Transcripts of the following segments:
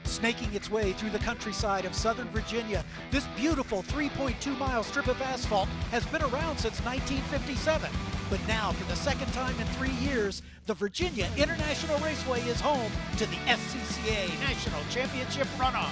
Snaking its way through the countryside of Southern Virginia, this beautiful 3.2-mile strip of asphalt has been around since 1957. But now, for the second time in 3 years, the Virginia International Raceway is home to the SCCA National Championship Runoffs.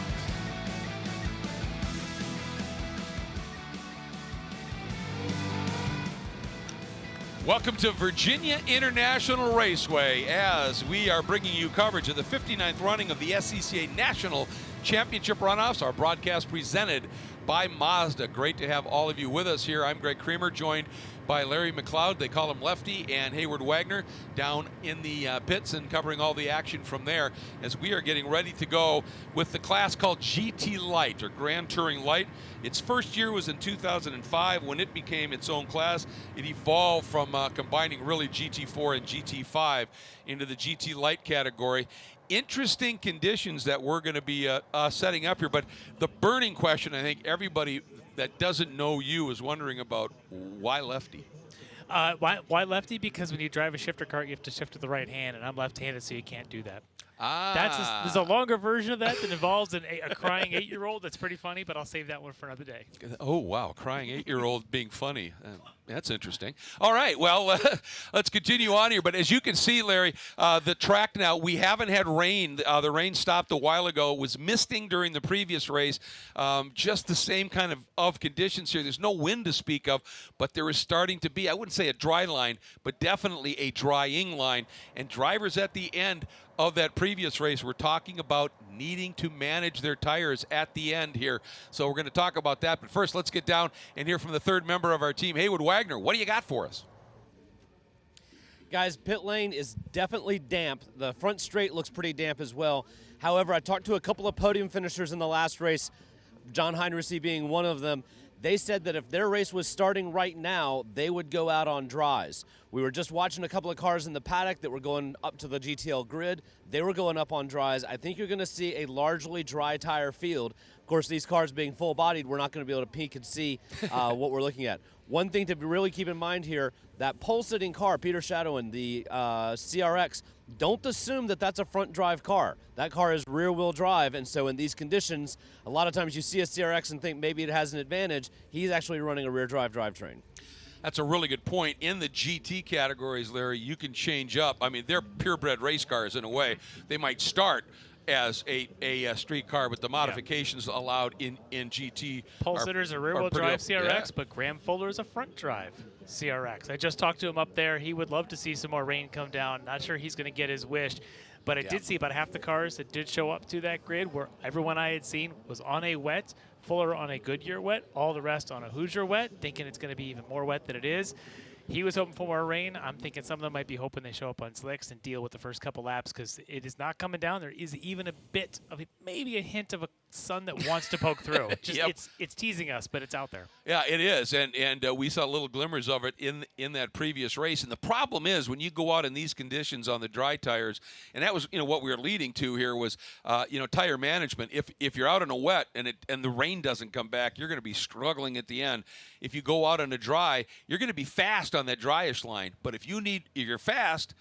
Welcome to Virginia International Raceway as we are bringing you coverage of the 59th running of the SCCA National Championship Runoffs, our broadcast presented by Mazda. Great to have all of you with us here. I'm Greg Creamer, joined by Larry McLeod, they call him Lefty, and Hayward Wagner down in the pits and covering all the action from there as we are getting ready to go with the class called GT-Lite, or Grand Touring Light. Its first year was in 2005 when it became its own class. It evolved from combining really GT4 and GT5 into the GT-Lite category. Interesting conditions that we're going to be setting up here, but the burning question I think everybody that doesn't know you is wondering about, why Lefty? Why Lefty? Because when you drive a shifter cart, you have to shift with the right hand, and I'm left-handed, so you can't do that. There's a longer version of that involves a crying 8-year-old. That's pretty funny, but I'll save that one for another day. Oh, wow. Crying 8-year-old being funny. That's interesting. All right, well, let's continue on here. But as you can see, Larry, the track now, we haven't had rain. The rain stopped a while ago. It was misting during the previous race. Just the same kind of conditions here. There's no wind to speak of, but there is starting to be, I wouldn't say a dry line, but definitely a drying line. And drivers at the end of that previous race were talking about needing to manage their tires at the end here. So we're going to talk about that. But first, let's get down and hear from the third member of our team, Hayward Wagner. What do you got for us? Guys, pit lane is definitely damp. The front straight looks pretty damp as well. However, I talked to a couple of podium finishers in the last race, John Heinrichsey being one of them. They said that if their race was starting right now, they would go out on dries. We were just watching a couple of cars in the paddock that were going up to the GTL grid. They were going up on dries. I think you're going to see a largely dry tire field. Of course, these cars being full-bodied, we're not going to be able to peek and see what we're looking at. One thing to really keep in mind here, that pole-sitting car, Peter Shadowen, the CRX, don't assume that that's a front-drive car. That car is rear-wheel drive, and so in these conditions, a lot of times you see a CRX and think maybe it has an advantage. He's actually running a rear-drive drivetrain. That's a really good point. In the GT categories, Larry, you can change up. I mean, they're purebred race cars in a way. They might start as a street car, but the modifications allowed in GT. Pole sitters are rear-wheel drive CRX, but Graham Fuller is a front-drive CRX. I just talked to him up there. He would love to see some more rain come down. Not sure he's going to get his wish, but I did see about half the cars that did show up to that grid where everyone I had seen was on a wet, Fuller on a Goodyear wet, all the rest on a Hoosier wet, thinking it's going to be even more wet than it is. He was hoping for more rain. I'm thinking some of them might be hoping they show up on slicks and deal with the first couple laps because it is not coming down. There is even a bit of maybe a hint of a sun that wants to poke through. It's teasing us, but it's out there. Yeah, it is, and we saw little glimmers of it in that previous race. And the problem is when you go out in these conditions on the dry tires, and that was what we were leading to here was tire management. If you're out in a wet and the rain doesn't come back, you're going to be struggling at the end. If you go out on a dry, you're going to be fast on that dryish line. But if you're fast,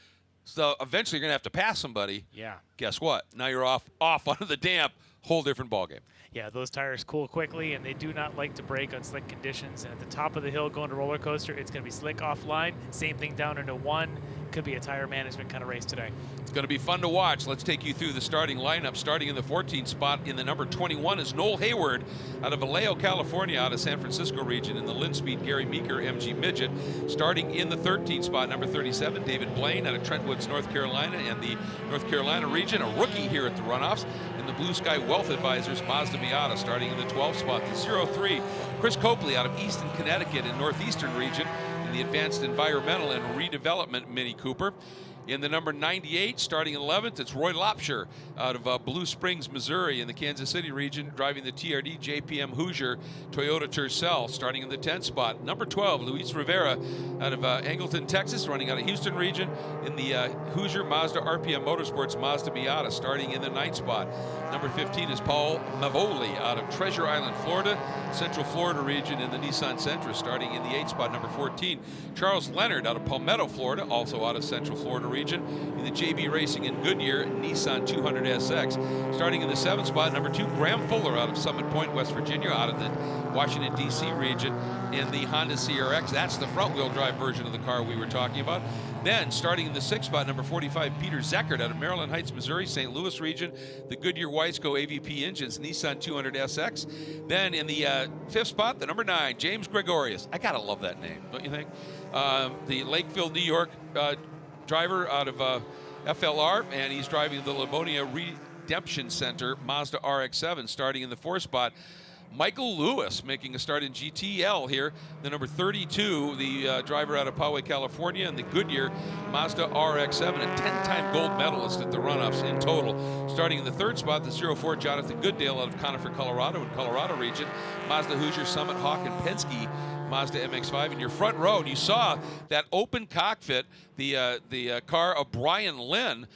so eventually you're going to have to pass somebody. Yeah. Guess what? Now you're off onto the damp. Whole different ballgame. Yeah, those tires cool quickly, and they do not like to break on slick conditions. And at the top of the hill going to roller coaster, it's going to be slick offline. Same thing down into one. Could be a tire management kind of race today. It's going to be fun to watch. Let's take you through the starting lineup. Starting in the 14th spot in the number 21 is Noel Hayward out of Vallejo, California, out of San Francisco region in the Lynn Speed Gary Meeker MG Midget. Starting in the 13th spot, number 37, David Blaine out of Trentwoods, North Carolina, and the North Carolina region, a rookie here at the Runoffs. In the Blue Sky Wealth Advisors, Mazda Miata starting in the 12th spot. The 03, Chris Copley out of Easton, Connecticut in Northeastern region in the Advanced Environmental and Redevelopment Mini Cooper. In the number 98, starting in 11th, it's Roy Lopsher out of Blue Springs, Missouri in the Kansas City region, driving the TRD JPM Hoosier Toyota Tercel, starting in the 10th spot. Number 12, Luis Rivera out of Angleton, Texas, running out of Houston region in the Hoosier Mazda RPM Motorsports Mazda Miata, starting in the 9th spot. Number 15 is Paul Mavoli out of Treasure Island, Florida, Central Florida region in the Nissan Sentra, starting in the 8th spot. Number 14, Charles Leonard out of Palmetto, Florida, also out of Central Florida region in the JB Racing and Goodyear Nissan 200 SX. Starting in the 7th spot, number 2, Graham Fuller out of Summit Point, West Virginia, out of the Washington, D.C. region in the Honda CRX. That's the front-wheel drive version of the car we were talking about. Then, starting in the 6th spot, number 45, Peter Zeckert out of Maryland Heights, Missouri, St. Louis region, the Goodyear Weisco AVP engines, Nissan 200 SX. Then in the 5th spot, the number 9, James Gregorius. I gotta love that name, don't you think? The Lakeville, New York driver out of FLR, and he's driving the Livonia Redemption Center Mazda RX-7. Starting in the 4th spot, Michael Lewis making a start in GTL here. The number 32, the driver out of Poway, California, and the Goodyear Mazda RX-7, a 10-time gold medalist at the Runoffs in total. Starting in the 3rd spot, the 04, Jonathan Goodale out of Conifer, Colorado, in Colorado region. Mazda Hoosier, Summit, Hawk, and Penske Mazda MX-5 in your front row. And you saw that open cockpit, the car of Brian Linn.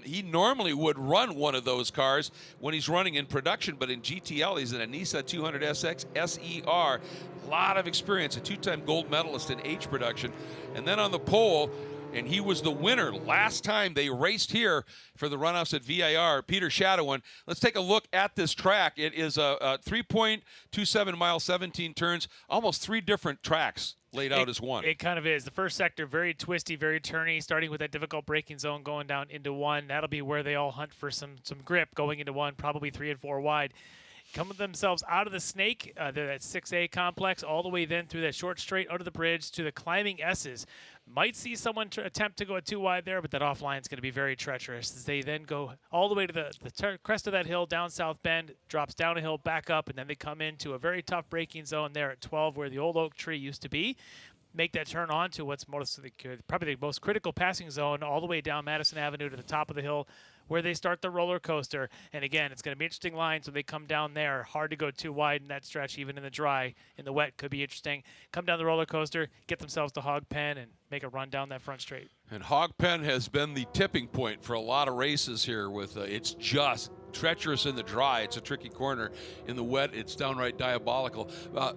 He normally would run one of those cars when he's running in production, but in GTL, he's in a Nissan 200 SX SER. A lot of experience, a 2-time gold medalist in H production. And then on the pole, and he was the winner last time they raced here for the Runoffs at VIR, Peter Shadowen. Let's take a look at this track. It is a 3.27 miles, 17 turns, almost 3 different tracks laid out as one. It kind of is. The first sector, very twisty, very turny, starting with that difficult braking zone going down into 1. That'll be where they all hunt for some grip going into 1, probably 3 and 4 wide. Coming themselves out of the snake, that 6A complex, all the way then through that short straight, out of the bridge to the climbing S's. Might see someone attempt to go too wide there, but that offline is going to be very treacherous as they then go all the way to the crest of that hill, down South Bend, drops down a hill, back up, and then they come into a very tough braking zone there at 12 where the old oak tree used to be. Make that turn on to what's probably the most critical passing zone all the way down Madison Avenue to the top of the hill where they start the roller coaster. And again, it's going to be interesting lines when they come down there. Hard to go too wide in that stretch, even in the dry. In the wet, could be interesting. Come down the roller coaster, get themselves to Hog Pen, and make a run down that front straight. And Hog Pen has been the tipping point for a lot of races here. With it's just treacherous in the dry. It's a tricky corner. In the wet, it's downright diabolical.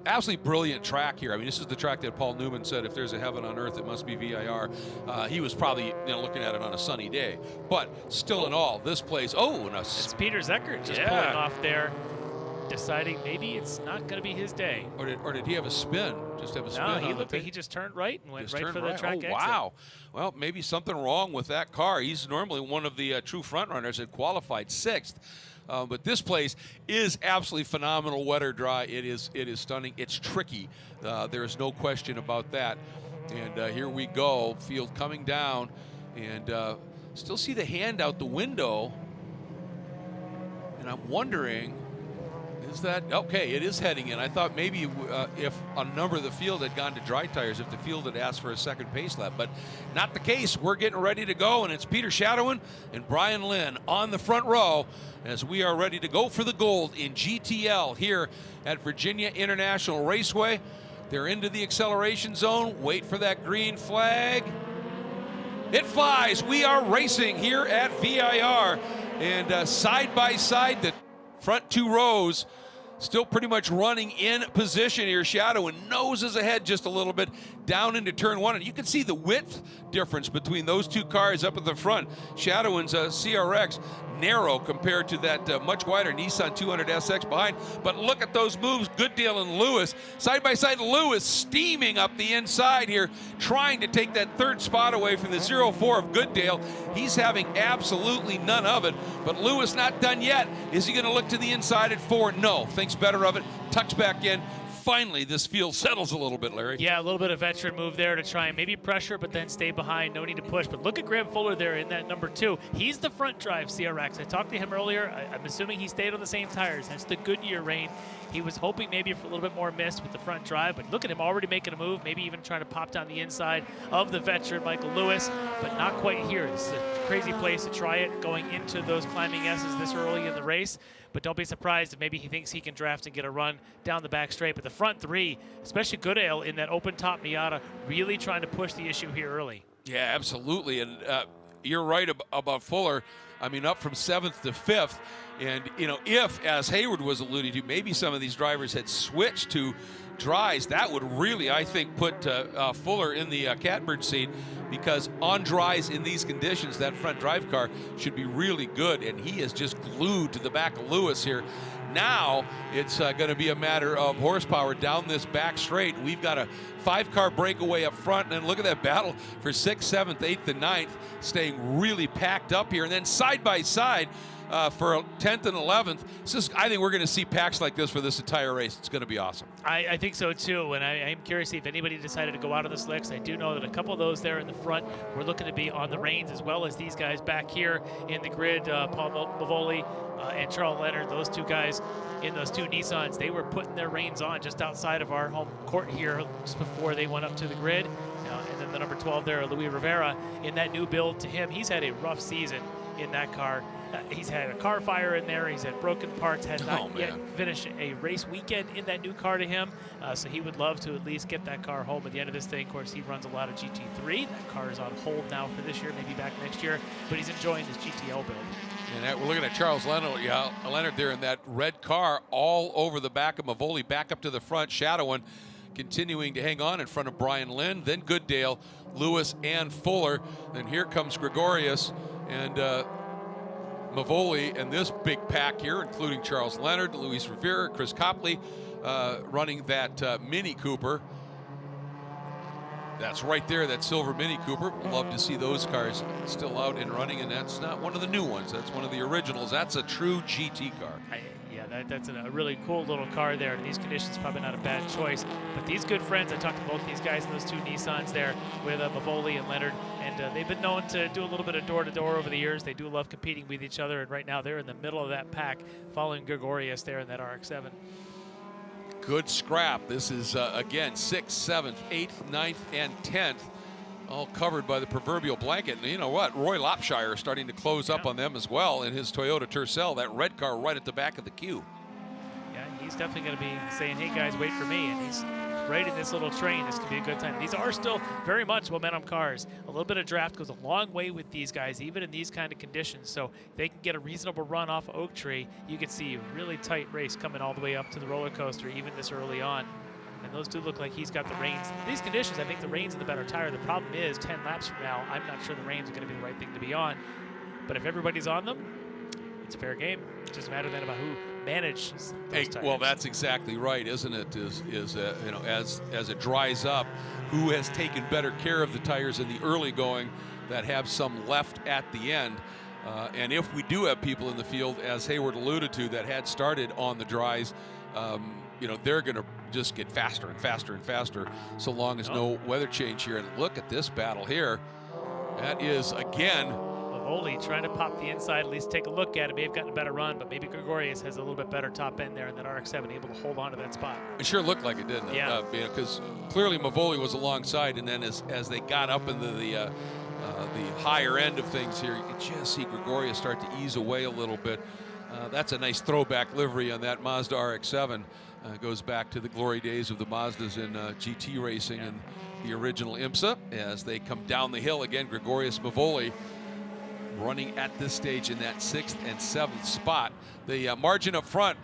Absolutely brilliant track here. I mean, this is the track that Paul Newman said, if there's a heaven on earth, it must be VIR. He was probably looking at it on a sunny day. But still in all, this place, it's Peter Zeckert just pulling off there, deciding maybe it's not going to be his day. Or did he have a spin? Just have a spin? No, he looked like he just turned right and went right for the track exit. Wow. Well, maybe something wrong with that car. He's normally one of the true front runners that qualified 6th. But this place is absolutely phenomenal, wet or dry. It is stunning. It's tricky. There is no question about that. And here we go. Field coming down. And still see the hand out the window. And I'm wondering, is that okay? It is heading in. I thought maybe if a number of the field had gone to dry tires, if the field had asked for a second pace lap, but not the case. We're getting ready to go, and it's Peter Shadowen and Brian Linn on the front row as we are ready to go for the gold in GTL here at Virginia International Raceway. They're into the acceleration zone. Wait for that green flag. It flies. We are racing here at VIR, and side by side, the front 2 rows still pretty much running in position here. Shadowen noses ahead just a little bit down into turn 1, and you can see the width difference between those 2 cars up at the front. Shadowen's CRX narrow compared to that much wider Nissan 200 SX behind. But look at those moves, Goodale and Lewis. Side by side, Lewis steaming up the inside here, trying to take that 3rd spot away from the 04 of Goodale. He's having absolutely none of it, but Lewis not done yet. Is he going to look to the inside at 4? No, thinks better of it, tucks back in. Finally, this field settles a little bit, Larry. Yeah, a little bit of veteran move there to try and maybe pressure, but then stay behind. No need to push. But look at Graham Fuller there in that number 2. He's the front drive CRX. I talked to him earlier. I'm assuming he stayed on the same tires. That's the Goodyear rain. He was hoping maybe for a little bit more mist with the front drive, but look at him already making a move, maybe even trying to pop down the inside of the veteran Michael Lewis, but not quite here. This is a crazy place to try it, going into those climbing S's this early in the race. But don't be surprised if maybe he thinks he can draft and get a run down the back straight. But the front 3, especially Goodale in that open top Miata, really trying to push the issue here early. Yeah, absolutely. And you're right about Fuller. I mean, up from 7th to 5th. And, you know, if, as Hayward was alluding to, maybe some of these drivers had switched to dries, that would really, I think, put Fuller in the catbird seat, because on dries in these conditions, that front drive car should be really good, and he is just glued to the back of Lewis here. Now it's going to be a matter of horsepower down this back straight. We've got a 5-car breakaway up front, and then look at that battle for 6th, 7th, 8th, and 9th, staying really packed up here. And then side by side for 10th and 11th. I think we're going to see packs like this for this entire race. It's going to be awesome. I think so too, and I'm curious if anybody decided to go out of the slicks. I do know that a couple of those there in the front were looking to be on the reins, as well as these guys back here in the grid, Paul Mavoli and Charles Leonard. Those two guys in those two Nissans, they were putting their reins on just outside of our home court here just before they went up to the grid. And then the number 12 there, Luis Rivera, in that new build to him. He's had a rough season in that car. He's had a car fire in there. He's had broken parts, has not yet finished a race weekend in that new car to him. So he would love to at least get that car home at the end of this thing. Of course, he runs a lot of GT3. That car is on hold now for this year, maybe back next year, but he's enjoying his GTL build. And we're looking at Charles Leonard there in that red car all over the back of Mavoli, back up to the front. Shadowen continuing to hang on in front of Brian Linn, then Goodale, Lewis, and Fuller. Then here comes Gregorius and Mavoli, and this big pack here, including Charles Leonard, Luis Rivera, Chris Copley, running that Mini Cooper. That's right there, that silver Mini Cooper. Love to see those cars still out and running, and that's not one of the new ones. That's one of the originals. That's a true GT car. That's a really cool little car there. In these conditions, probably not a bad choice. But these good friends, I talked to both these guys in those two Nissans there with Mavoli and Leonard, and they've been known to do a little bit of door-to-door over the years. They do love competing with each other, and right now they're in the middle of that pack following Gregorius there in that RX-7. Good scrap. This is, again, 6th, 7th, 8th, 9th, and 10th, all covered by the proverbial blanket. And you know what? Roy Lopshire is starting to close up on them as well in his Toyota Tercel, that red car right at the back of the queue. Yeah, he's definitely going to be saying, hey, guys, wait for me. And he's right in this little train. This could be a good time. These are still very much momentum cars. A little bit of draft goes a long way with these guys, even in these kind of conditions. So if they can get a reasonable run off Oak Tree, you could see a really tight race coming all the way up to the roller coaster, even this early on. And those do look like he's got the reins. In these conditions, I think the reins are the better tire. The problem is 10 laps from now, I'm not sure the reins are going to be the right thing to be on. But if everybody's on them, it's a fair game. It's just a matter then about who manages those tires. Well, that's exactly right, isn't it? You know, as it dries up, who has taken better care of the tires in the early going that have some left at the end? And if we do have people in the field, as Hayward alluded to, that had started on the dries, you know, they're going to just get faster and faster and faster so long as no weather change here. And look at this battle here. That is, again, Mavoli trying to pop the inside, at least take a look at it. May have gotten a better run, but maybe Gregorius has a little bit better top end there in that RX-7, able to hold on to that spot. It sure looked like it, didn't it? Yeah. Because clearly Mavoli was alongside, and then as they got up into the higher end of things here, you could just see Gregorius start to ease away a little bit. That's a nice throwback livery on that Mazda RX-7. Goes back to the glory days of the Mazdas in GT racing and the original IMSA. As they come down the hill again, Gregorius Mavoli running at this stage in that 6th and 7th spot. The margin up front,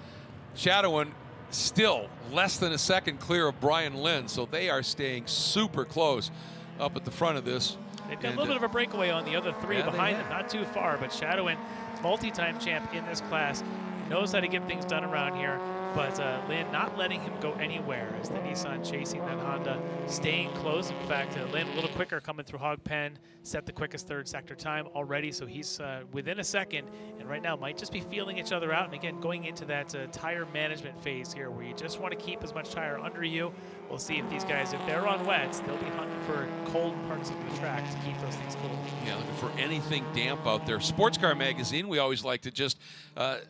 Shadowen still less than a second clear of Brian Linn, so they are staying super close up at the front of this. They've got a little bit of a breakaway on the other three behind them, not too far, but Shadowen, multi-time champ in this class, knows how to get things done around here. But Linn not letting him go anywhere as the Nissan chasing that Honda, staying close. In fact, Linn a little quicker coming through Hog Pen, set the quickest third sector time already, so he's within a second, and right now might just be feeling each other out. And again, going into that tire management phase here where you just want to keep as much tire under you. We'll see if these guys, if they're on wets, they'll be hunting for cold parts of the track to keep those things cool. Yeah, looking for anything damp out there. Sports Car Magazine, we always like to just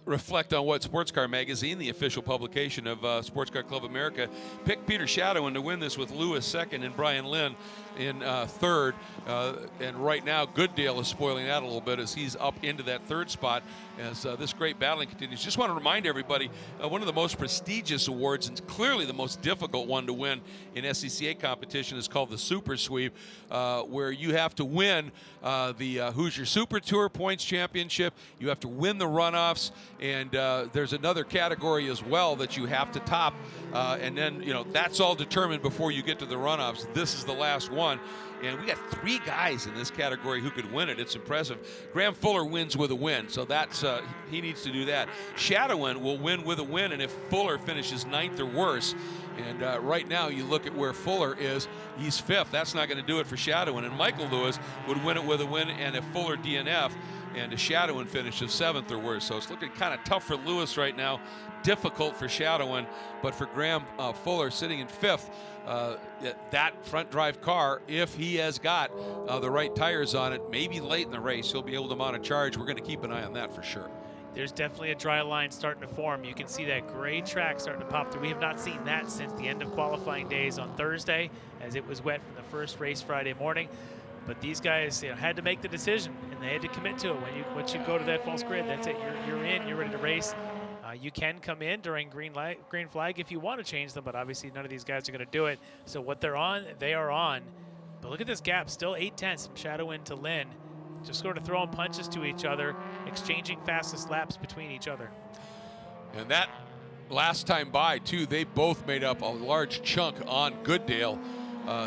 reflect on what Sports Car Magazine, the official publication of Sports Car Club America, picked Peter Shadowen to win this with Lewis second and Brian Linn in third. And right now, Goodale is spoiling that a little bit as he's up into that third spot as this great battling continues. Just want to remind everybody, one of the most prestigious awards and clearly the most difficult one to win in SCCA competition is called the Super Sweep, where you have to win the Hoosier Super Tour Points Championship. You have to win the runoffs, and there's another category as well that you have to top, and then that's all determined before you get to the runoffs. This is the last one. And we got 3 guys in this category who could win it. It's impressive. Graham Fuller wins with a win, so that's he needs to do that. Shadowen will win with a win, and if Fuller finishes 9th or worse, and right now you look at where Fuller is, he's 5th. That's not going to do it for Shadowen. And Michael Lewis would win it with a win, and if Fuller DNF, and a Shadowen finishes 7th or worse. So it's looking kind of tough for Lewis right now. Difficult for Shadowen, but for Graham Fuller sitting in 5th, that front drive car, if he has got the right tires on it, maybe late in the race, he'll be able to mount a charge. We're going to keep an eye on that for sure. There's definitely a dry line starting to form. You can see that gray track starting to pop through. We have not seen that since the end of qualifying days on Thursday, as it was wet from the first race Friday morning. But these guys had to make the decision, and they had to commit to it. Once you go to that false grid, that's it. You're in. You're ready to race. You can come in during green flag if you want to change them, but obviously none of these guys are going to do it. So what they're on, they are on. But look at this gap, still 8/10 from Shadowen to Linn. Just sort of throwing punches to each other, exchanging fastest laps between each other. And that last time by, too, they both made up a large chunk on Goodale.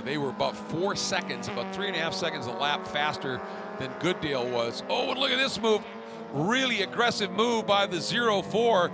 They were about 4 seconds, about 3.5 seconds a lap faster than Goodale was. Oh, and look at this move. Really aggressive move by the 04,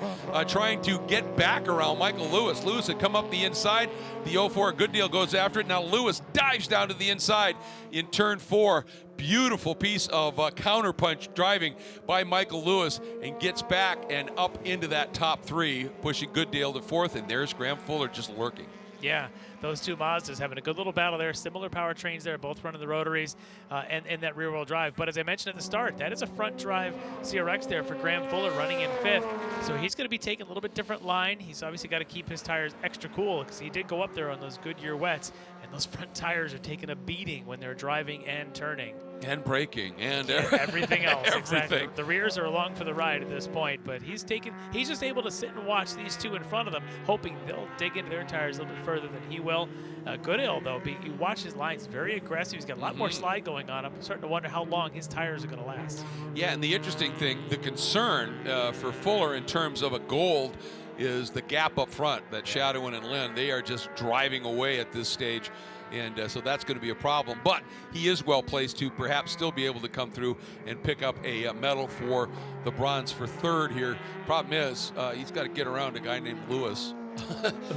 trying to get back around Michael Lewis. Lewis had come up the inside. The 04, Goodale goes after it. Now Lewis dives down to the inside in turn 4. Beautiful piece of counterpunch driving by Michael Lewis, and gets back and up into that top 3, pushing Goodale to 4th. And there's Graham Fuller just lurking. Yeah, those two Mazdas having a good little battle there. Similar powertrains there, both running the rotaries and that rear-wheel drive. But as I mentioned at the start, that is a front-drive CRX there for Graham Fuller running in 5th. So he's going to be taking a little bit different line. He's obviously got to keep his tires extra cool because he did go up there on those Goodyear wets. And those front tires are taking a beating when they're driving and turning. And braking and everything else. Everything. Exactly. The rears are along for the ride at this point, but he's just able to sit and watch these two in front of them, hoping they'll dig into their tires a little bit further than he will. Goodale, though, you watch his lines, very aggressive. He's got a lot more slide going on him. I'm starting to wonder how long his tires are going to last. Yeah, and the interesting thing, the concern for Fuller in terms of a gold is the gap up front that Shadowen and Linn, they are just driving away at this stage. And so that's going to be a problem. But he is well placed to perhaps still be able to come through and pick up a medal for the bronze for 3rd here. Problem is, he's got to get around a guy named Lewis.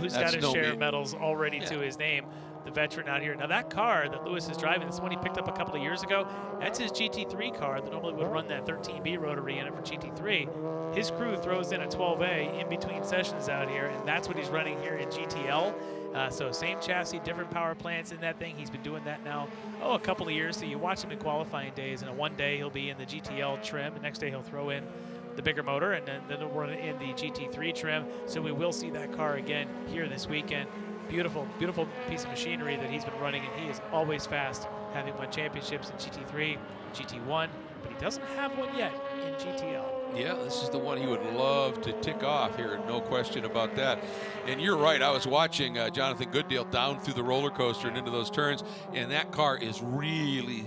Who's got his share of medals already to his name, the veteran out here. Now that car that Lewis is driving, this one he picked up a couple of years ago, that's his GT3 car that normally would run that 13B rotary in it for GT3. His crew throws in a 12A in between sessions out here, and that's what he's running here in GTL. So same chassis, different power plants in that thing. He's been doing that now, a couple of years. So you watch him in qualifying days, and one day he'll be in the GTL trim. The next day he'll throw in the bigger motor, and then he'll run in the GT3 trim. So we will see that car again here this weekend. Beautiful, beautiful piece of machinery that he's been running, and he is always fast, having won championships in GT3, GT1, but he doesn't have one yet in GTL. Yeah, this is the one he would love to tick off here, no question about that. And you're right, I was watching Jonathan Goodale down through the roller coaster and into those turns, and that car is really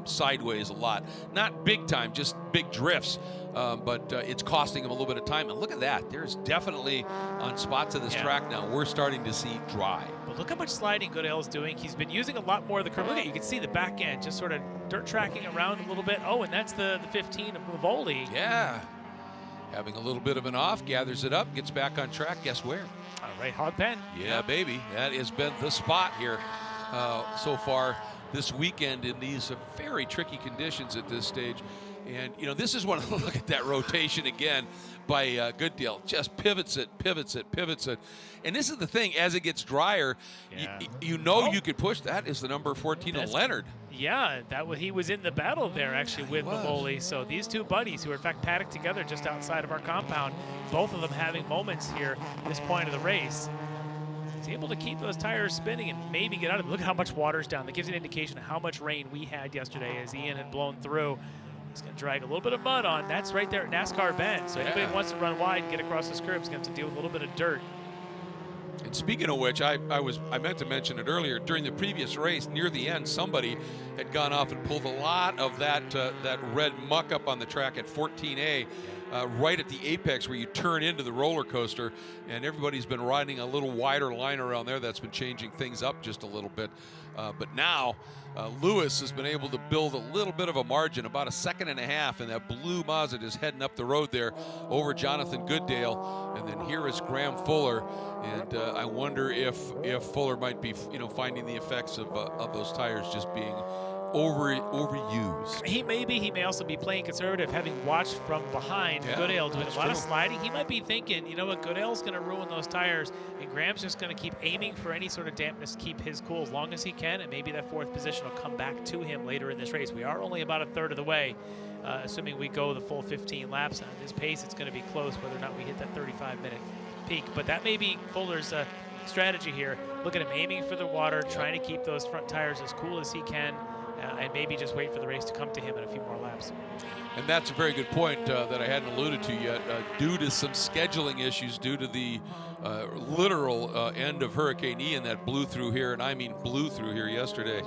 sideways a lot. Not big time, just big drifts, but it's costing him a little bit of time. And look at that, there's definitely on spots of this track now, we're starting to see dry. But look how much sliding Goodale's doing. He's been using a lot more of the curve. Look at, you can see the back end just sort of dirt tracking around a little bit. Oh, and that's the 15 of Mavoli. Yeah, having a little bit of an off, gathers it up, gets back on track. Guess where? All right, hog pen. Yeah, baby, that has been the spot here so far this weekend in these very tricky conditions at this stage. And, you know, this is one, look at that rotation again by Goodale. Just pivots it. And this is the thing, as it gets drier, you know you could push. That is the number 14 of Leonard. Yeah, he was in the battle there actually with Mavoli. So these two buddies who are in fact paddocked together just outside of our compound, both of them having moments here at this point of the race. He's able to keep those tires spinning and maybe get out of it. Look at how much water's down. That gives you an indication of how much rain we had yesterday as Ian had blown through. He's going to drag a little bit of mud on. That's right there at NASCAR Bend. So anybody who wants to run wide and get across this curb is going to have to deal with a little bit of dirt. And speaking of which, I meant to mention it earlier. During the previous race, near the end, somebody had gone off and pulled a lot of that red muck up on the track at 14A, right at the apex where you turn into the roller coaster. And everybody's been riding a little wider line around there. That's been changing things up just a little bit. But now Lewis has been able to build a little bit of a margin, about a second and a half, and that blue Mazda is heading up the road there over Jonathan Goodale. And then here is Graham Fuller, and I wonder if Fuller might be, you know, finding the effects of those tires just being overused. He may also be playing conservative, having watched from behind Goodale doing a lot of sliding. He might be thinking, you know what, Goodale's going to ruin those tires, and Graham's just going to keep aiming for any sort of dampness, keep his cool as long as he can, and maybe that fourth position will come back to him later in this race. We are only about a third of the way, assuming we go the full 15 laps. On this pace, it's going to be close whether or not we hit that 35-minute peak. But that may be Fuller's strategy here. Look at him aiming for the water, trying to keep those front tires as cool as he can, and maybe just wait for the race to come to him in a few more laps. And that's a very good point that I hadn't alluded to yet. Due to some scheduling issues, due to the literal end of Hurricane Ian that blew through here, and I mean blew through here yesterday,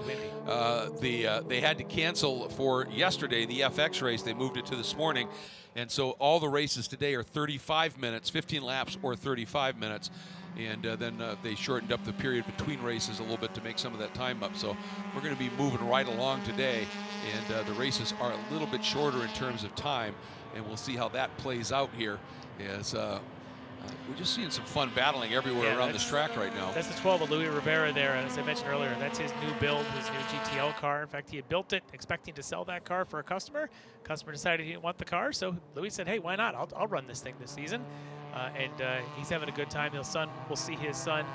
they had to cancel for yesterday the FX race. They moved it to this morning. And so all the races today are 35 minutes, 15 laps or 35 minutes. And then they shortened up the period between races a little bit to make some of that time up. So we're going to be moving right along today. And the races are a little bit shorter in terms of time. And we'll see how that plays out here as we're just seeing some fun battling everywhere around this track right now. That's the 12 of Louis Rivera there, as I mentioned earlier. That's his new build, his new GTL car. In fact, he had built it expecting to sell that car for a customer. Customer decided he didn't want the car, so Louis said, hey, why not? I'll run this thing this season. And he's having a good time. We'll see his son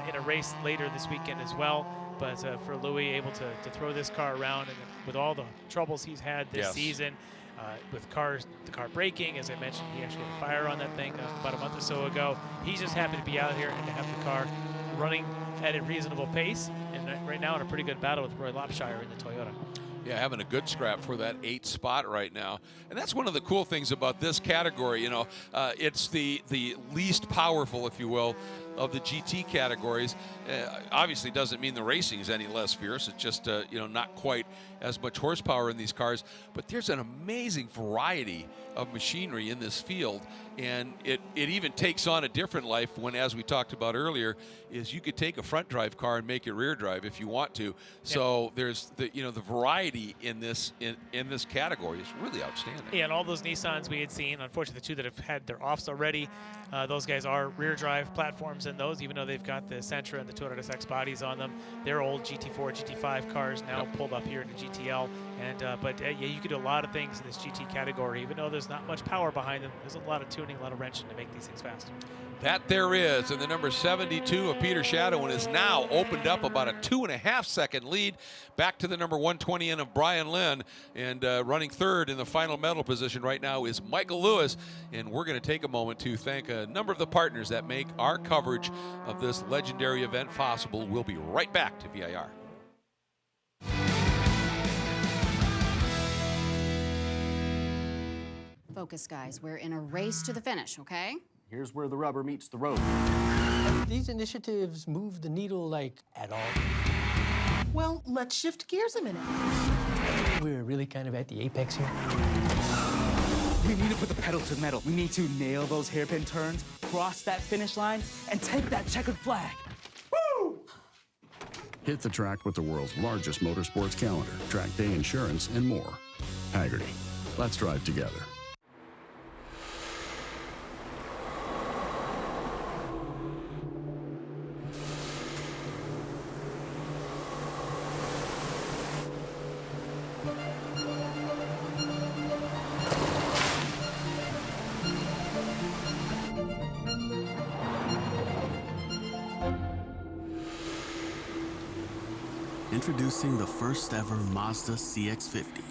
in a race later this weekend as well. But for Louis, able to throw this car around, and with all the troubles he's had this season, with the car breaking, as I mentioned, he actually had a fire on that thing about a month or so ago. He's just happy to be out here and to have the car running at a reasonable pace, and right now in a pretty good battle with Roy Lopshire in the Toyota. Yeah, having a good scrap for that 8th spot right now. And that's one of the cool things about this category. You know, it's the least powerful, if you will, of the GT categories. Obviously doesn't mean the racing is any less fierce. It's just, you know, not quite as much horsepower in these cars. But there's an amazing variety of machinery in this field. And it even takes on a different life when, as we talked about earlier, is you could take a front drive car and make it rear drive if you want to. So there's the variety in this category is really outstanding. Yeah, and all those Nissans we had seen, unfortunately the two that have had their offs already, those guys are rear drive platforms in those, even though they've got the Sentra and the 200SX bodies on them. They're old GT4, GT5 cars now pulled up here into GTL. And but you could do a lot of things in this GT category, even though there's not much power behind them. There's a lot of tuning, a lot of wrenching to make these things fast. That there is, and the number 72 of Peter Shadowen is now opened up about a 2.5-second lead back to the number 120 in of Brian Linn, and running third in the final medal position right now is Michael Lewis. And we're going to take a moment to thank a number of the partners that make our coverage of this legendary event possible. We'll be right back to VIR. Focus, guys. We're in a race to the finish, okay? Here's where the rubber meets the road. These initiatives move the needle, like, at all? Well, let's shift gears a minute. We're really kind of at the apex here. We need to put the pedal to the metal. We need to nail those hairpin turns, cross that finish line, and take that checkered flag. Woo! Hit the track with the world's largest motorsports calendar, track day insurance, and more. Haggerty. Let's drive together. Introducing the first ever Mazda CX-50.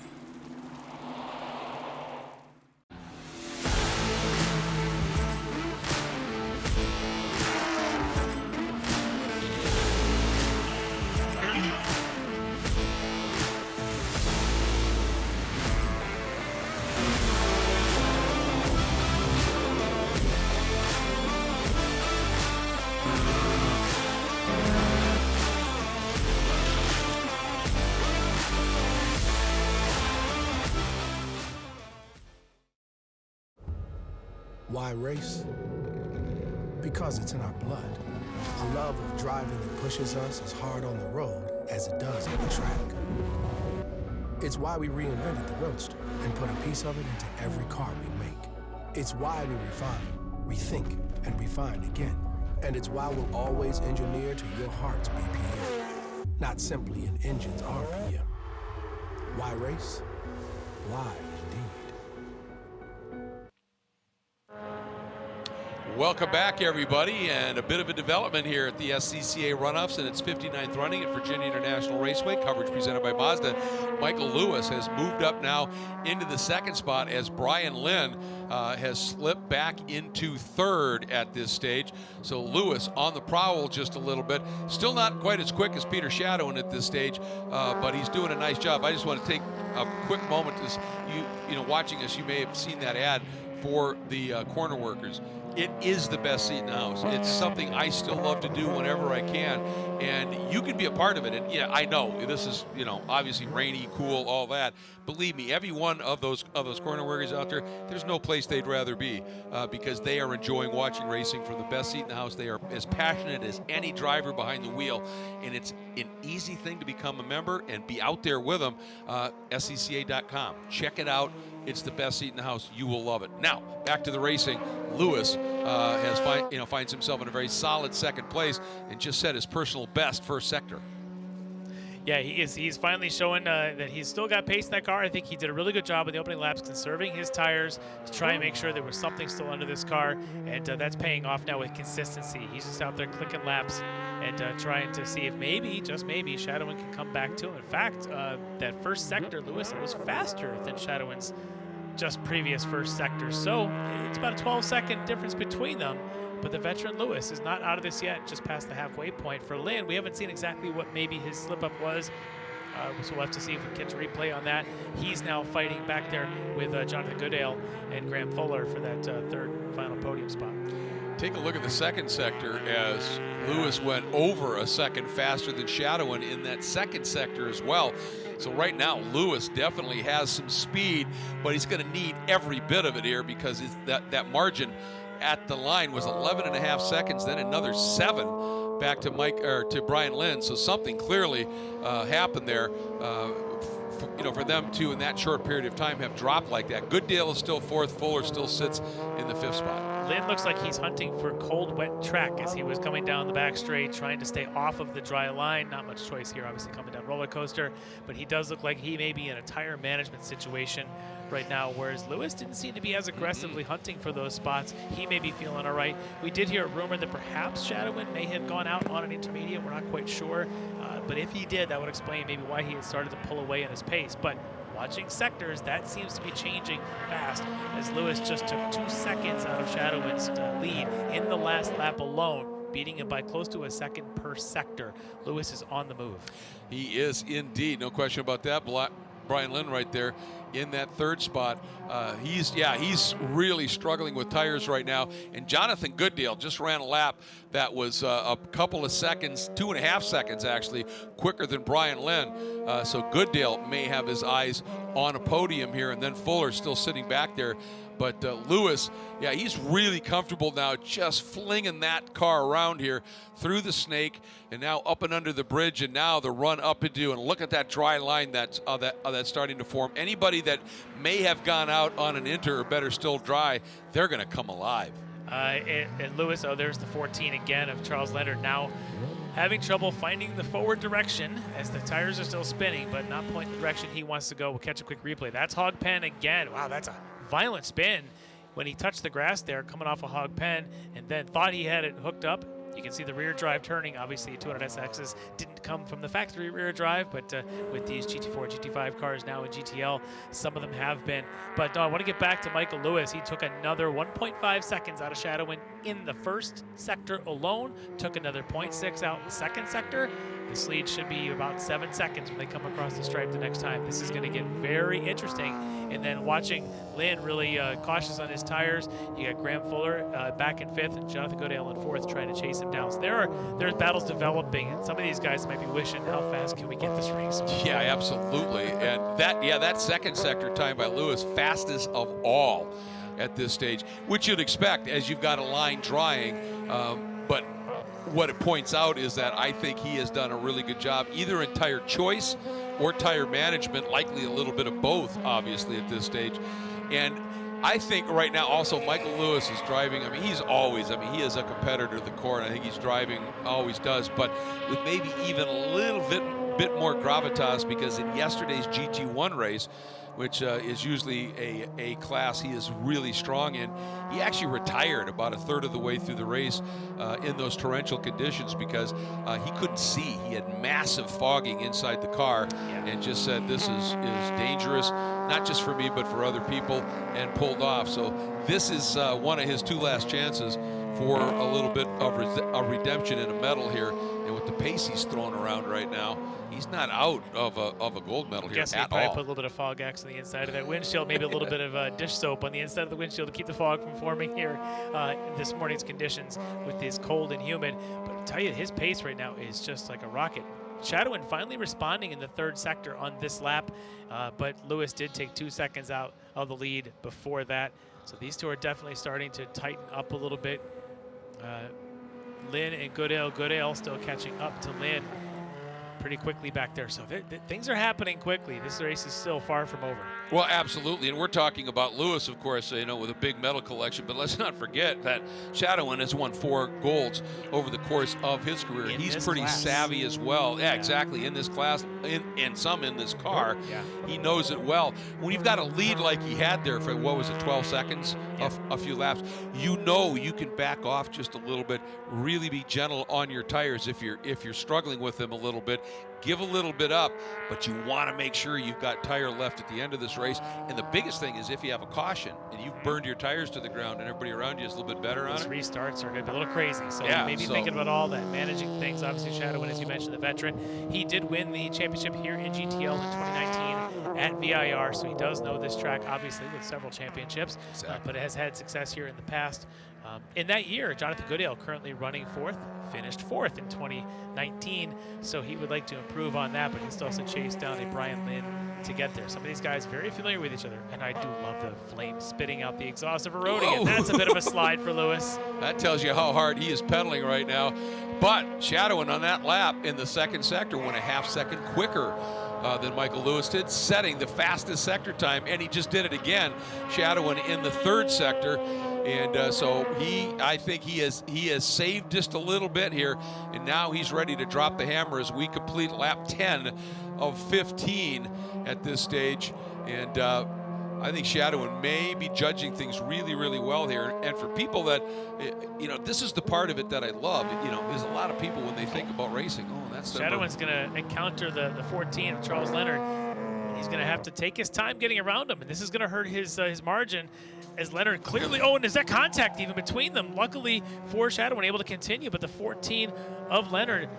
Why race? Because it's in our blood. A love of driving that pushes us as hard on the road as it does on the track. It's why we reinvented the Roadster and put a piece of it into every car we make. It's why we refine, rethink, and refine again. And it's why we'll always engineer to your heart's BPM, not simply an engine's RPM. Why race? Why indeed. Welcome back, everybody, and a bit of a development here at the SCCA Runoffs in its 59th running at Virginia International Raceway. Coverage presented by Mazda. Michael Lewis has moved up now into the second spot as Brian Linn has slipped back into third at this stage. So Lewis on the prowl just a little bit. Still not quite as quick as Peter Shadowen at this stage, but he's doing a nice job. I just want to take a quick moment as you know, watching us, you may have seen that ad for the corner workers. It is the best seat in the house. It's something I still love to do whenever I can, and you can be a part of it. And yeah, I know this is, you know, obviously rainy, cool, all that. Believe me, every one of those corner workers out there, there's no place they'd rather be because they are enjoying watching racing from the best seat in the house. They are as passionate as any driver behind the wheel, and it's an easy thing to become a member and be out there with them. SCCA.com. Check it out. It's the best seat in the house. You will love it. Now, back to the racing. Lewis finds himself in a very solid second place and just set his personal best first sector. Yeah, he is. He's finally showing that he's still got pace in that car. I think he did a really good job in the opening laps conserving his tires to try and make sure there was something still under this car, and that's paying off now with consistency. He's just out there clicking laps and trying to see if maybe, just maybe, Shadowen can come back to him. In fact, that first sector, Lewis, was faster than Shadowen's just previous first sector. So it's about a 12-second difference between them. But the veteran Lewis is not out of this yet, just past the halfway point. For Linn, we haven't seen exactly what maybe his slip-up was, so we'll have to see if we can catch a replay on that. He's now fighting back there with Jonathan Goodale and Graham Fuller for that third final podium spot. Take a look at the second sector as Lewis went over a second faster than Shadowen in that second sector as well. So right now, Lewis definitely has some speed, but he's going to need every bit of it here because that margin at the line was 11.5 seconds, then another 7 back to Brian Linn. So something clearly happened there. For them to, in that short period of time, have dropped like that. Goodale is still fourth. Fuller still sits in the fifth spot. Linn looks like he's hunting for cold, wet track as he was coming down the back straight, trying to stay off of the dry line. Not much choice here, obviously, coming down roller coaster, but he does look like he may be in a tire management situation right now, whereas Lewis didn't seem to be as aggressively hunting for those spots. He may be feeling all right. We did hear a rumor that perhaps Shadowen may have gone out on an intermediate. We're not quite sure, but if he did, that would explain maybe why he had started to pull away in his pace. But watching sectors, that seems to be changing fast as Lewis just took 2 seconds out of Shadowen's lead in the last lap alone, beating him by close to a second per sector. Lewis is on the move. He is indeed, no question about that. Brian Linn right there in that third spot. He's really struggling with tires right now. And Jonathan Goodale just ran a lap that was a couple of seconds, 2.5 seconds actually, quicker than Brian Linn. So Goodale may have his eyes on a podium here, and then Fuller still sitting back there. But Lewis, yeah, he's really comfortable now just flinging that car around here through the snake and now up and under the bridge, and now the run up into, and look at that dry line that's starting to form. Anybody that may have gone out on an inter, or better still dry, they're going to come alive. And Lewis, there's the 14 again of Charles Leonard, now having trouble finding the forward direction as the tires are still spinning, but not pointing the direction he wants to go. We'll catch a quick replay. That's Hog Pen again. Wow, that's a violent spin when he touched the grass there, coming off a Hog Pen, and then thought he had it hooked up, You can see the rear drive turning. Obviously, 200SXs didn't come from the factory rear drive, but with these GT4, GT5 cars now in GTL, some of them have been. But I want to get back to Michael Lewis. He took another 1.5 seconds out of Shadowen in the first sector alone, took another 0.6 out in the second sector. This lead should be about 7 seconds when they come across the stripe the next time. This is going to get very interesting. And then watching Linn really cautious on his tires. You got Graham Fuller back in 5th and Jonathan Goodale in 4th trying to chase him down. So there's battles developing, and some of these guys might be wishing, how fast can we get this race? Yeah, absolutely. And that second sector time by Lewis, fastest of all at this stage, which you'd expect as you've got a line drying. But what it points out is that I think he has done a really good job, either in tire choice or tire management, likely a little bit of both, obviously, at this stage. And I think right now also Michael Lewis is driving. I mean, he is a competitor to the core, and I think he's driving, always does, but with maybe even a little bit more gravitas, because in yesterday's GT1 race, which is usually a class he is really strong in, he actually retired about a third of the way through the race in those torrential conditions because he couldn't see. He had massive fogging inside the car and just said, this is dangerous, not just for me, but for other people, and pulled off. So this is one of his 2 last chances for a little bit of redemption and a medal here. And with the pace he's throwing around right now, he's not out of a gold medal here at all. Probably put a little bit of fog X on the inside of that windshield, maybe a little bit of dish soap on the inside of the windshield to keep the fog from forming here in this morning's conditions with this cold and humid. But I tell you, his pace right now is just like a rocket. Shadowen finally responding in the 3rd sector on this lap, but Lewis did take 2 seconds out of the lead before that. So these two are definitely starting to tighten up a little bit. Linn and Goodale still catching up to Linn pretty quickly back there. So things are happening quickly. This race is still far from over. Well, absolutely, and we're talking about Lewis, of course, with a big medal collection, but let's not forget that Shadowen has won 4 golds over the course of his career. He's pretty savvy as well. Yeah, exactly, in this class, and some in this car. He knows it well. When you've got a lead like he had there for, 12 seconds, a few laps, you can back off just a little bit, really be gentle on your tires if you're struggling with them a little bit. Give a little bit up, but you want to make sure you've got tire left at the end of this race. And the biggest thing is if you have a caution and you've burned your tires to the ground and everybody around you is a little bit better on it. These restarts are going to be a little crazy. So maybe thinking about all that, managing things. Obviously, Shadowen, as you mentioned, the veteran. He did win the championship here in GTL in 2019 at VIR, so he does know this track, obviously, with several championships, but has had success here in the past. In that year, Jonathan Goodale, currently running 4th, finished 4th in 2019, so he would like to improve on that, but he still has to chase down a Brian Linn to get there. Some of these guys very familiar with each other, and I do love the flames spitting out the exhaust of a roadie, and that's a bit of a slide for Lewis. That tells you how hard he is pedaling right now. But Shadowen on that lap in the 2nd sector went a half second quicker than Michael Lewis did, setting the fastest sector time, and he just did it again, Shadowen, in the 3rd sector. And so I think he has saved just a little bit here, and now he's ready to drop the hammer as we complete lap 10 of 15 at this stage. And I think Shadowen may be judging things really, really well here. And for people that, this is the part of it that I love. There's a lot of people when they think about racing, that's Shadowen's going to encounter the 14 of Charles Leonard. He's going to have to take his time getting around him, and this is going to hurt his margin as Leonard clearly, and is that contact even between them? Luckily for Shadowen, able to continue, but the 14 of Leonard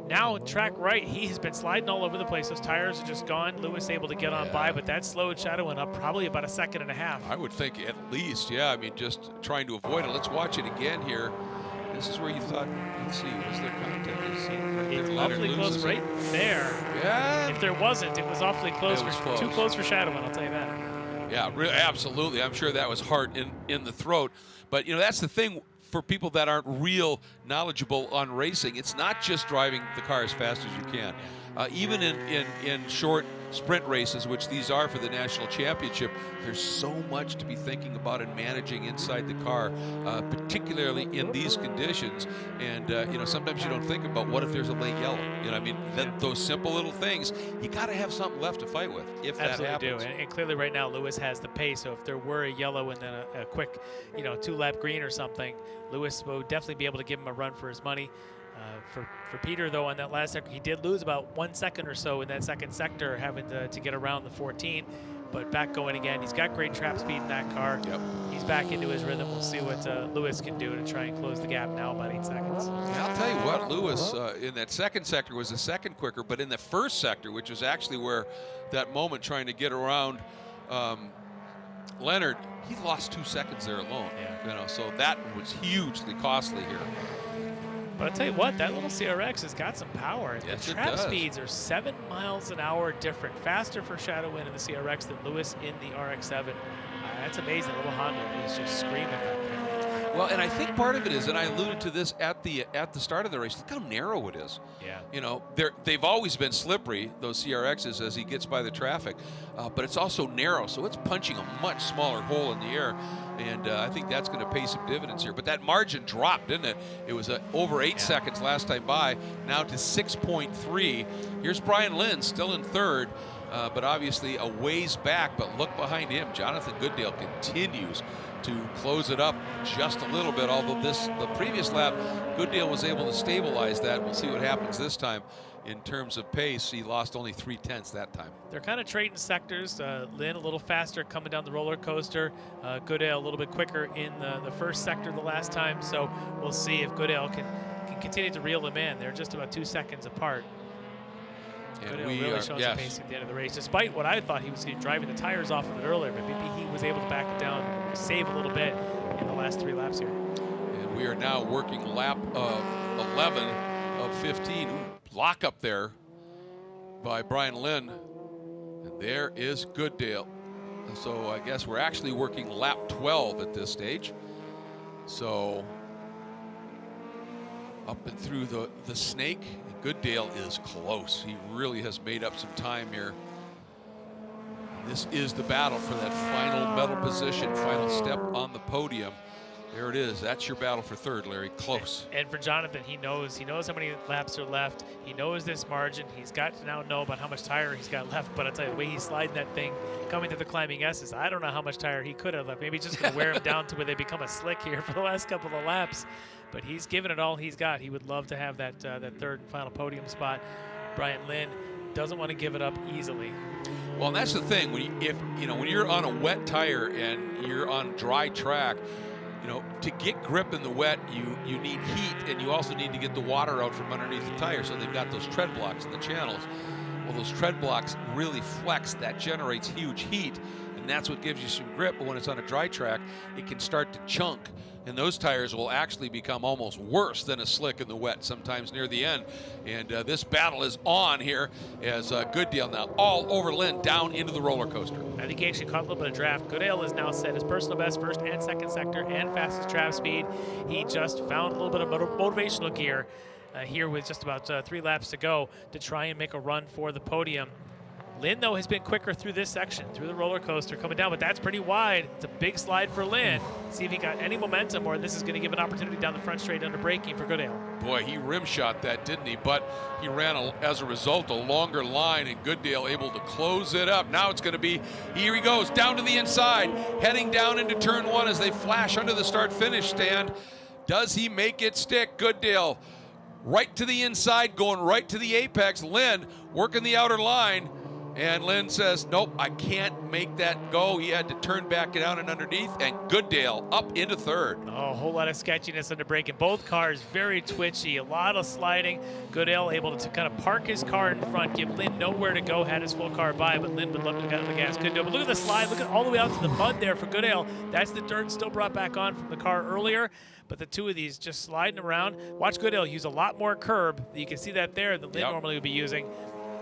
now track right. He has been sliding all over the place. Those tires are just gone. Lewis able to get on by, but that slowed Shadowen up probably about a second and a half. I would think at least, just trying to avoid it. Let's watch it again here. This is where you thought, let's see, was there contact? It's awfully close right there. Yeah. If there wasn't, it was awfully close. Too close for Shadowen, I'll tell you that. Yeah, absolutely. I'm sure that was hard in the throat. But, that's the thing for people that aren't real knowledgeable on racing. It's not just driving the car as fast as you can. Even in short sprint races, which these are for the national championship, there's so much to be thinking about and managing inside the car, particularly in these conditions. And you know, sometimes you don't think about what if there's a late yellow. You know, I mean, those simple little things, you got to have something left to fight with if that happens. Do. And clearly right now Lewis has the pace, so if there were a yellow and then a quick, you know, 2-lap green or something, Lewis would definitely be able to give him a run for his money. For Peter, though, on that last sector, he did lose about 1 second or so in that second sector, having to get around the 14. But back going again. He's got great trap speed in that car. Yep. He's back into his rhythm. We'll see what Lewis can do to try and close the gap now, about 8 seconds. Yeah, I'll tell you what, Lewis in that second sector was a second quicker, but in the first sector, which was actually where that moment trying to get around Leonard, he lost 2 seconds there alone. Yeah. You know, so that was hugely costly here. But I'll tell you what, that little CRX has got some power. Yes, the it trap does. speeds are 7 miles an hour different, faster for Shadowen in the CRX than Lewis in the RX-7. That's amazing. Little Honda is just screaming back there. Well, and I think part of it is, and I alluded to this at the start of the race, look how narrow it is. Yeah. You know, they've always been slippery, those CRXs, as he gets by the traffic, but it's also narrow, so it's punching a much smaller hole in the air, and I think that's going to pay some dividends here. But that margin dropped, didn't it? It was over 8 seconds last time by, now to 6.3. Here's Brian Linn still in third, but obviously a ways back, but look behind him. Jonathan Goodale continues to close it up just a little bit, although the previous lap, Goodale was able to stabilize that. We'll see what happens this time in terms of pace. He lost only 0.3 that time. They're kind of trading sectors. Linn a little faster coming down the roller coaster. Goodale a little bit quicker in the first sector the last time, so we'll see if Goodale can continue to reel him in. They're just about 2 seconds apart. Goodale really shows some pace at the end of the race, despite what I thought he was driving the tires off of it earlier, but maybe he was able to back it down, save a little bit in the last 3 laps here. And we are now working lap 11 of 15. Lock up there by Brian Linn. And there is Goodale. So I guess we're actually working lap 12 at this stage. So up and through the snake. Goodale is close. He really has made up some time here. And this is the battle for that final medal position, final step on the podium. There it is. That's your battle for third, Larry. Close. And for Jonathan, he knows how many laps are left. He knows this margin. He's got to now know about how much tire he's got left. But I'll tell you, the way he's sliding that thing coming to the climbing S's, I don't know how much tire he could have left. Maybe just going to wear him down to where they become a slick here for the last couple of laps. But he's given it all he's got. He would love to have that third and final podium spot. Brian Linn doesn't want to give it up easily. Well, and that's the thing. When you're on a wet tire and you're on dry track, you know, to get grip in the wet, you need heat, and you also need to get the water out from underneath the tire. So they've got those tread blocks in the channels. Well, those tread blocks really flex. That generates huge heat, and that's what gives you some grip. But when it's on a dry track, it can start to chunk, and those tires will actually become almost worse than a slick in the wet sometimes near the end. And this battle is on here as Goodale now all over Linn down into the roller coaster. I think he actually caught a little bit of draft. Goodale has now set his personal best first and second sector and fastest trap speed. He just found a little bit of motivational gear here with just about 3 laps to go to try and make a run for the podium. Linn, though, has been quicker through this section, through the roller coaster coming down, but that's pretty wide. It's a big slide for Linn. See if he got any momentum, or this is going to give an opportunity down the front straight under braking for Goodale. Boy, he rim shot that, didn't he? But he ran, as a result, a longer line, and Goodale able to close it up. Now it's going to be, here he goes, down to the inside, heading down into turn 1 as they flash under the start-finish stand. Does he make it stick? Goodale right to the inside, going right to the apex. Linn working the outer line. And Linn says, nope, I can't make that go. He had to turn back down and underneath, and Goodale up into third. Oh, a whole lot of sketchiness under braking. Both cars very twitchy, a lot of sliding. Goodale able to kind of park his car in front, give Linn nowhere to go, had his full car by, but Linn would love to get on the gas. Couldn't do it. But look at the slide. Look at all the way out to the mud there for Goodale. That's the dirt still brought back on from the car earlier. But the two of these just sliding around. Watch Goodale use a lot more curb. You can see that there than Linn normally would be using.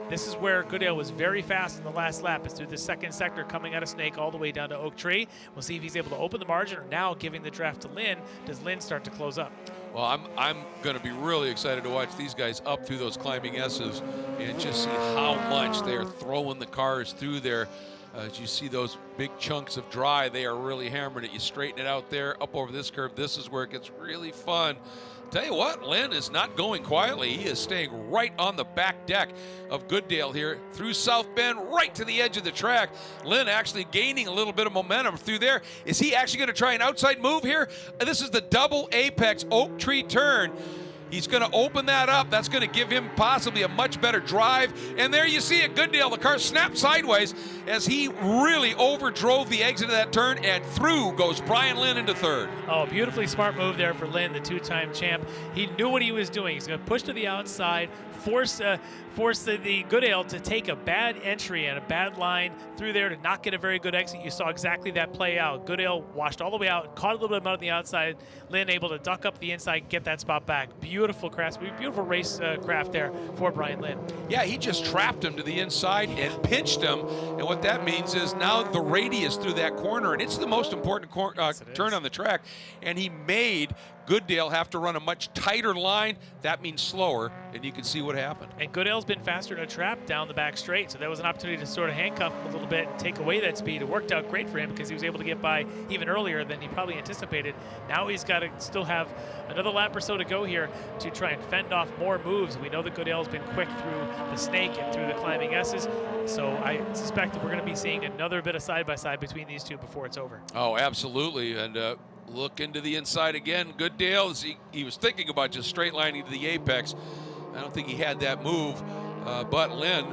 This is where Goodale was very fast in the last lap. It's through the second sector coming out of Snake all the way down to Oak Tree. We'll see if he's able to open the margin, or now giving the draft to Linn. Does Linn start to close up? Well, I'm going to be really excited to watch these guys up through those climbing S's and just see how much they're throwing the cars through there. As you see those big chunks of dry, they are really hammering it. You straighten it out there, up over this curve. This is where it gets really fun. Tell you what, Linn is not going quietly. He is staying right on the back deck of Goodale here through South Bend, right to the edge of the track. Linn actually gaining a little bit of momentum through there. Is he actually going to try an outside move here? This is the double apex Oak Tree turn. He's going to open that up. That's going to give him possibly a much better drive. And there you see it, Goodale. The car snapped sideways as he really overdrove the exit of that turn, and through goes Brian Linn into third. Oh, beautifully smart move there for Linn, the two-time champ. He knew what he was doing. He's going to push to the outside, force the Goodale to take a bad entry and a bad line through there to not get a very good exit. You saw exactly that play out. Goodale washed all the way out, caught a little bit of mud on the outside. Linn able to duck up the inside, get that spot back. Beautiful race craft there for Brian Linn. Yeah, he just trapped him to the inside and pinched him. And what that means is now the radius through that corner, and it's the most important turn on the track, and he made Goodale have to run a much tighter line. That means slower, and you can see what happened. And Goodale's been faster in a trap down the back straight, so that was an opportunity to sort of handcuff him a little bit and take away that speed. It worked out great for him because he was able to get by even earlier than he probably anticipated. Now he's got to still have another lap or so to go here to try and fend off more moves. We know that Goodale's been quick through the Snake and through the climbing S's, so I suspect that we're going to be seeing another bit of side-by-side between these two before it's over. Oh, absolutely. And look into the inside again. Goodale, he was thinking about just straight lining to the apex. I don't think he had that move, but Linn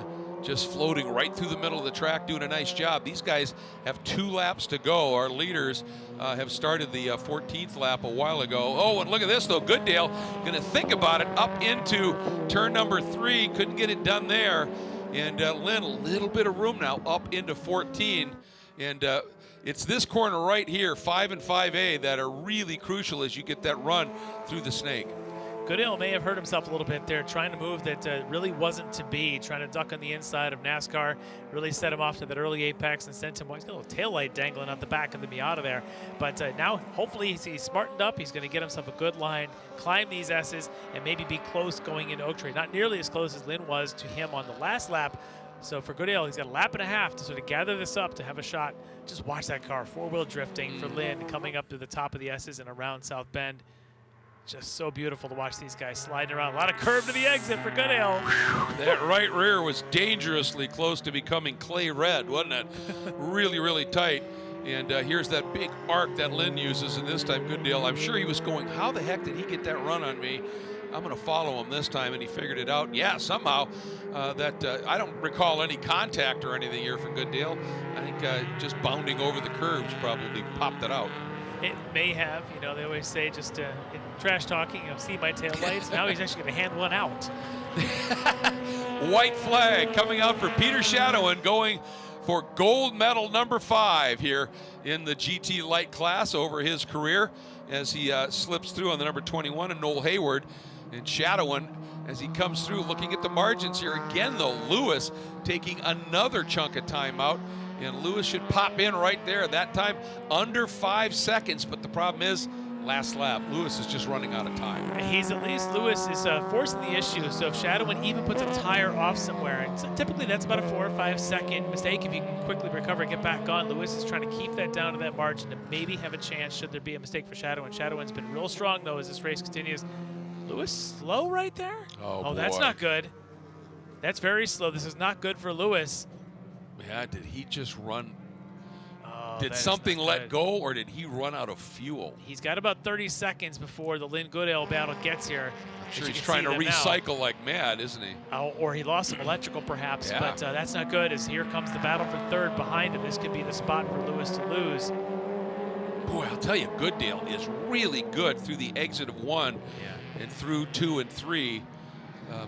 just floating right through the middle of the track, doing a nice job. These guys have 2 laps to go. Our leaders have started the 14th lap a while ago. Oh, and look at this, though. Goodale going to think about it up into turn number 3. Couldn't get it done there. And Linn, a little bit of room now up into 14. And it's this corner right here, 5 and 5A, that are really crucial as you get that run through the Snake. Goodale may have hurt himself a little bit there, trying to move that really wasn't to be, trying to duck on the inside of NASCAR, really set him off to that early apex and sent him, well, he's got a little tail light dangling out the back of the Miata there. But now, hopefully, he's smartened up. He's going to get himself a good line, climb these S's, and maybe be close going into Oak Tree. Not nearly as close as Linn was to him on the last lap. So for Goodale, he's got a lap and a half to sort of gather this up to have a shot. Just watch that car, four-wheel drifting for Linn, coming up to the top of the S's and around South Bend. Just so beautiful to watch these guys sliding around. A lot of curve to the exit for Goodale. That right rear was dangerously close to becoming clay red, wasn't it? Really, really tight. And here's that big arc that Linn uses, and this time Goodale, I'm sure he was going, how the heck did he get that run on me? I'm going to follow him this time, and he figured it out. Yeah, somehow I don't recall any contact or anything here for Goodale. I think just bounding over the curbs probably popped it out. It may have, you know, they always say just in trash talking, you know, see my tail lights. Now he's actually going to hand one out. White flag coming out for Peter Shadowen, going for gold medal number 5 here in the GT-Lite class over his career as he slips through on the number 21 and Noel Hayward. And Shadowen, as he comes through, looking at the margins here again, though, Lewis taking another chunk of time out. And Lewis should pop in right there. That time under 5 seconds. But the problem is, last lap, Lewis is just running out of time. Lewis is forcing the issue. So if Shadowen even puts a tire off somewhere, and so typically that's about a 4 or 5 second mistake. If you can quickly recover and get back on, Lewis is trying to keep that down to that margin to maybe have a chance should there be a mistake for Shadowen. Shadowen's been real strong, though, as this race continues. Lewis slow right there? Oh, that's not good. That's very slow. This is not good for Lewis. Yeah, did he just run? Oh, did something let go, or did he run out of fuel? He's got about 30 seconds before the Linn Goodale battle gets here. I'm sure he's trying to recycle like mad, isn't he? Or he lost some electrical, perhaps. Yeah. But that's not good, as here comes the battle for third behind him. This could be the spot for Lewis to lose. Boy, I'll tell you, Goodale is really good through the exit of 1 and through 2 and 3.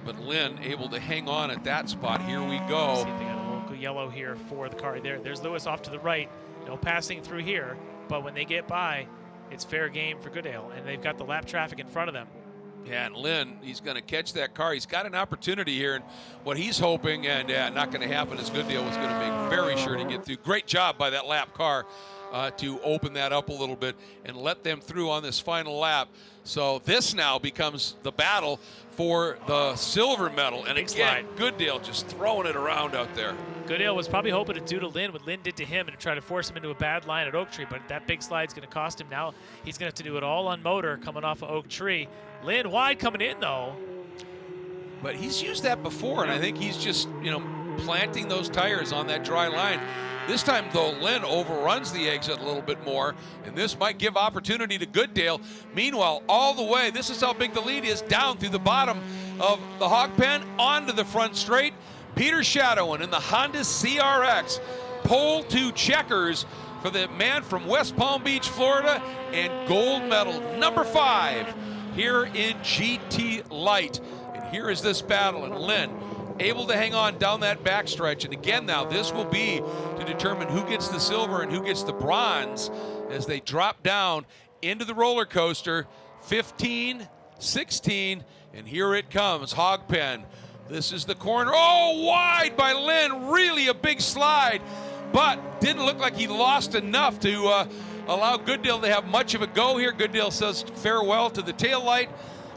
But Linn able to hang on at that spot. Here we go. See if they got a local yellow here for the car. There's Lewis off to the right. No passing through here. But when they get by, it's fair game for Goodale. And they've got the lap traffic in front of them. Yeah, and Linn, he's going to catch that car. He's got an opportunity here, and what he's hoping, and not going to happen, is Goodale was going to make very sure to get through. Great job by that lap car to open that up a little bit and let them through on this final lap. So this now becomes the battle for the silver medal. And again, Goodale just throwing it around out there. Goodale was probably hoping to do to Linn what Linn did to him and try to force him into a bad line at Oak Tree, but that big slide's going to cost him. Now he's going to have to do it all on motor coming off of Oak Tree. Linn wide coming in, though. But he's used that before, and I think he's just, planting those tires on that dry line. This time, though, Linn overruns the exit a little bit more, and this might give opportunity to Goodale. Meanwhile, all the way, this is how big the lead is, down through the bottom of the hog pen onto the front straight. Peter Shadowen in the Honda CRX, pole to checkers for the man from West Palm Beach, Florida, and gold medal number 5 here in GT-Lite. And here is this battle, and Linn able to hang on down that backstretch. And again now, this will be to determine who gets the silver and who gets the bronze as they drop down into the roller coaster. 15, 16, and here it comes, hog pen. This is the corner. Oh, wide by Linn, really a big slide, but didn't look like he lost enough to allow Goodale to have much of a go here. Goodale says farewell to the tail light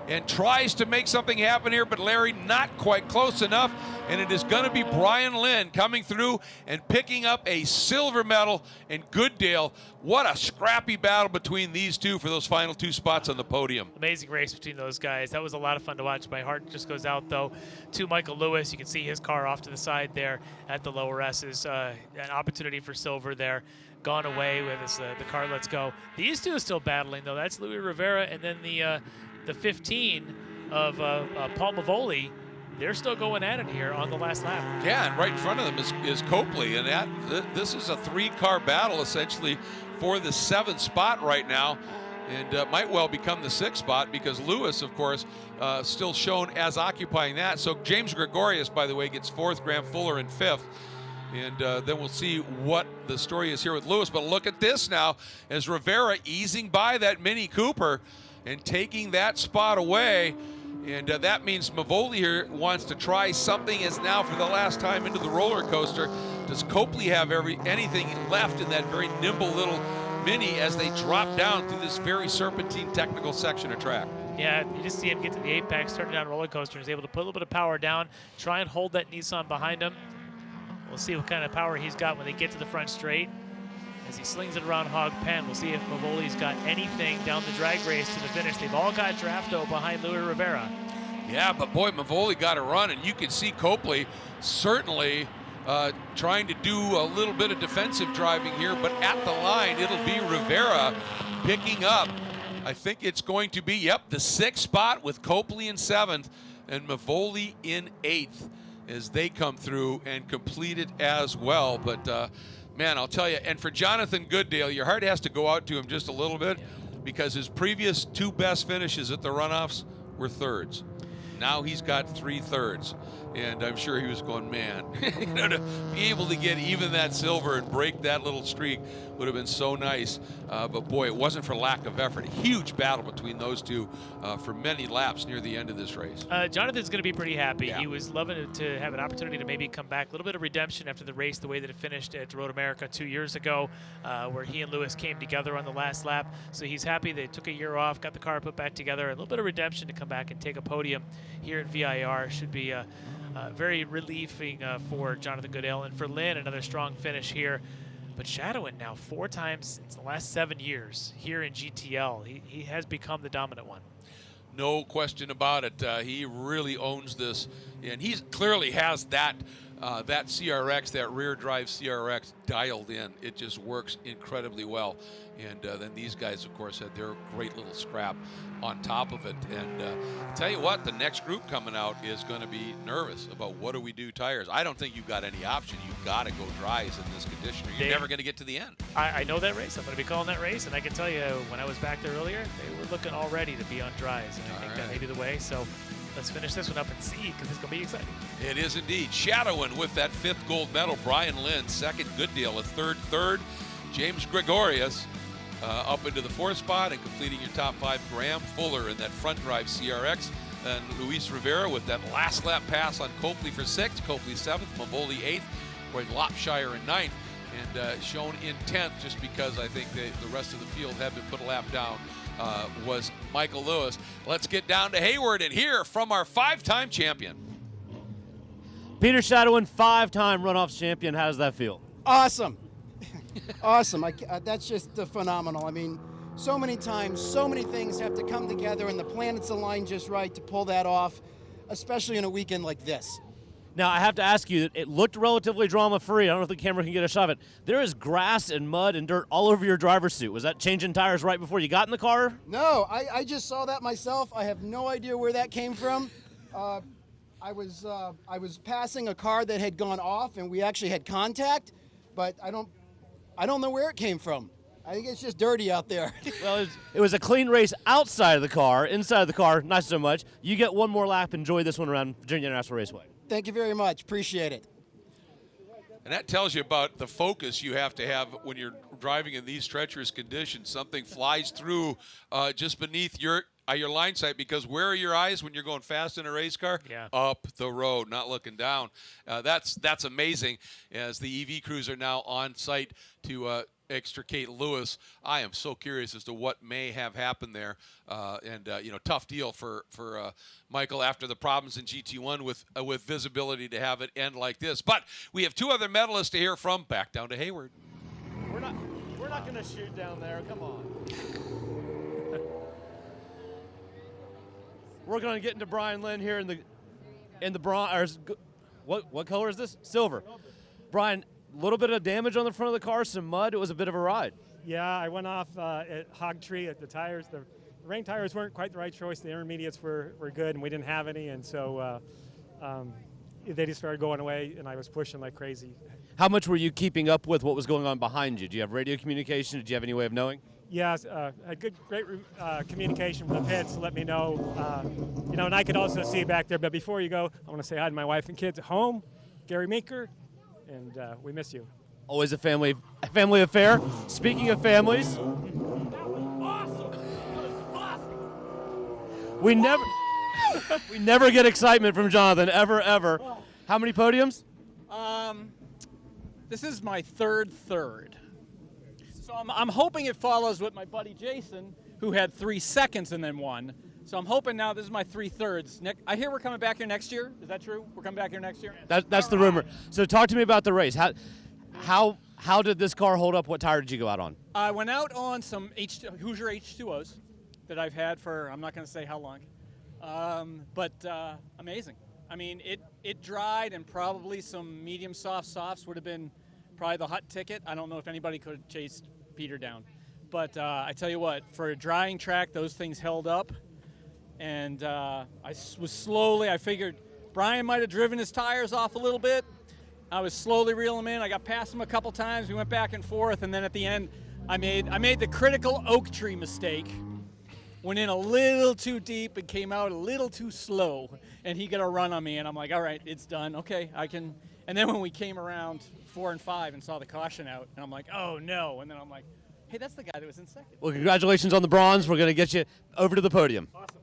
and tries to make something happen here, but Larry not quite close enough, and it is going to be Brian Linn coming through and picking up a silver medal. And Goodale, what a scrappy battle between these two for those final 2 spots on the podium. Amazing race between those guys. That was a lot of fun to watch. My heart just goes out, though, to Michael Lewis. You can see his car off to the side there at the lower S's. An opportunity for silver there. Gone away with his, the car lets go. These two are still battling, though. That's Louis Rivera, and then the 15 of Paul Mavoli. They're still going at it here on the last lap. Yeah, and right in front of them is Copley, and this is a 3-car battle essentially for the 7th spot right now, and might well become the 6th spot because Lewis, of course, still shown as occupying that. So James Gregorius, by the way, gets 4th, Graham Fuller in 5th. And then we'll see what the story is here with Lewis. But look at this now as Rivera easing by that Mini Cooper and taking that spot away. And that means Mavoli here wants to try something as now for the last time into the roller coaster. Does Copley have anything left in that very nimble little Mini as they drop down through this very serpentine technical section of track? Yeah, you just see him get to the apex, turn down roller coaster, and he's able to put a little bit of power down, try and hold that Nissan behind him. We'll see what kind of power he's got when they get to the front straight. As he slings it around Hog Pen, we'll see if Mavoli's got anything down the drag race to the finish. They've all got Drafto behind Louis Rivera. Yeah, but boy, Mavoli got a run, and you can see Copley certainly trying to do a little bit of defensive driving here, but at the line, it'll be Rivera picking up. I think it's going to be, the 6th spot with Copley in 7th and Mavoli in 8th. As they come through and complete it as well. But, man, I'll tell you, and for Jonathan Goodale, your heart has to go out to him just a little bit because his previous 2 best finishes at the runoffs were 3rds. Now he's got 3 3rds. And I'm sure he was going, man, to be able to get even that silver and break that little streak would have been so nice. But boy, it wasn't for lack of effort. A huge battle between those two for many laps near the end of this race. Jonathan's going to be pretty happy. Yeah. He was loving to have an opportunity to maybe come back. A little bit of redemption after the race, the way that it finished at Road America 2 years ago, where he and Lewis came together on the last lap. So he's happy they took a year off, got the car put back together. A little bit of redemption to come back and take a podium here at VIR should be very relieving for Jonathan Goodale. And for Linn, another strong finish here. But Shadowen now 4 times in the last 7 years here in GTL. He has become the dominant one. No question about it. He really owns this, and he clearly has that that CRX, that rear drive CRX dialed in. It just works incredibly well. And then these guys, of course, had their great little scrap on top of it. And tell you what, the next group coming out is going to be nervous about what do we do tires. I don't think you've got any option. You've got to go dries in this condition, or you're never going to get to the end. I know that race. I'm going to be calling that race, and I can tell you when I was back there earlier, they were looking all ready to be on dries. And I think that may be the way. So let's finish this one up and see, because it's going to be exciting. It is indeed. Shadowen with that 5th gold medal. Brian Linn, 2nd. Goodale, a 3rd. James Gregorius, Up into the 4th spot and completing your top 5, Graham Fuller in that front drive CRX. And Luis Rivera with that last lap pass on Copley for 6th, Copley 7th, Mavoli 8th, Roy Lopshire in 9th, and shown in 10th just because I think the rest of the field had been put a lap down was Michael Lewis. Let's get down to Hayward and hear from our 5-time champion. Peter Shadowen, 5-time runoffs champion. How does that feel? Awesome. Awesome. That's just phenomenal. I mean, so many times, so many things have to come together and the planets align just right to pull that off, especially in a weekend like this. Now, I have to ask you, it looked relatively drama-free. I don't know if the camera can get a shot of it. There is grass and mud and dirt all over your driver's suit. Was that changing tires right before you got in the car? No, I just saw that myself. I have no idea where that came from. I was passing a car that had gone off, and we actually had contact, but I don't know where it came from. I think it's just dirty out there. Well, it was a clean race outside of the car. Inside of the car, not so much. You get one more lap. Enjoy this one around VIRginia International Raceway. Thank you very much. Appreciate it. And that tells you about the focus you have to have when you're driving in these treacherous conditions. Something flies through just beneath your line sight, because where are your eyes when you're going fast in a race car? Yeah. Up the road, not looking down. That's amazing, as the EV crews are now on site to extricate Lewis. I am so curious as to what may have happened there, and tough deal for Michael after the problems in GT1 with visibility to have it end like this. But we have 2 other medalists to hear from. Back down to Hayward. We're not going to shoot down there. Come on. We're going to get into Brian Linn here in the bronze. What color is this? Silver. Brian, a little bit of damage on the front of the car, some mud. It was a bit of a ride. Yeah, I went off at Hog Tree at the tires. The rain tires weren't quite the right choice. The intermediates were good, and we didn't have any, and so they just started going away, and I was pushing like crazy. How much were you keeping up with what was going on behind you? Do you have radio communication? Did you have any way of knowing? Yeah, had great communication from the pits to let me know, and I could also see back there. But before you go, I want to say hi to my wife and kids at home, Gary Meeker, and we miss you. Always a family affair. Speaking of families, we never get excitement from Jonathan, ever. How many podiums? This is my third. So I'm hoping it follows with my buddy Jason, who had 3 seconds and then won. So I'm hoping now this is my 3 thirds. I hear we're coming back here next year. Is that true? We're coming back here next year? That's the rumor. So talk to me about the race. How did this car hold up? What tire did you go out on? I went out on some Hoosier H2Os that I've had for, I'm not going to say how long, but amazing. I mean, it dried, and probably some medium softs would have been probably the hot ticket. I don't know if anybody could have chased Peter down. But I tell you what, for a drying track, those things held up. And I figured Brian might have driven his tires off a little bit. I was slowly reeling him in. I got past him a couple times. We went back and forth. And then at the end, I made the critical oak tree mistake. Went in a little too deep and came out a little too slow. And he got a run on me. And I'm like, all right, it's done. Okay, I can. And then when we came around 4 and 5 and saw the caution out, and I'm like, oh, no. And then I'm like, hey, that's the guy that was in second. Well, congratulations on the bronze. We're going to get you over to the podium. Awesome.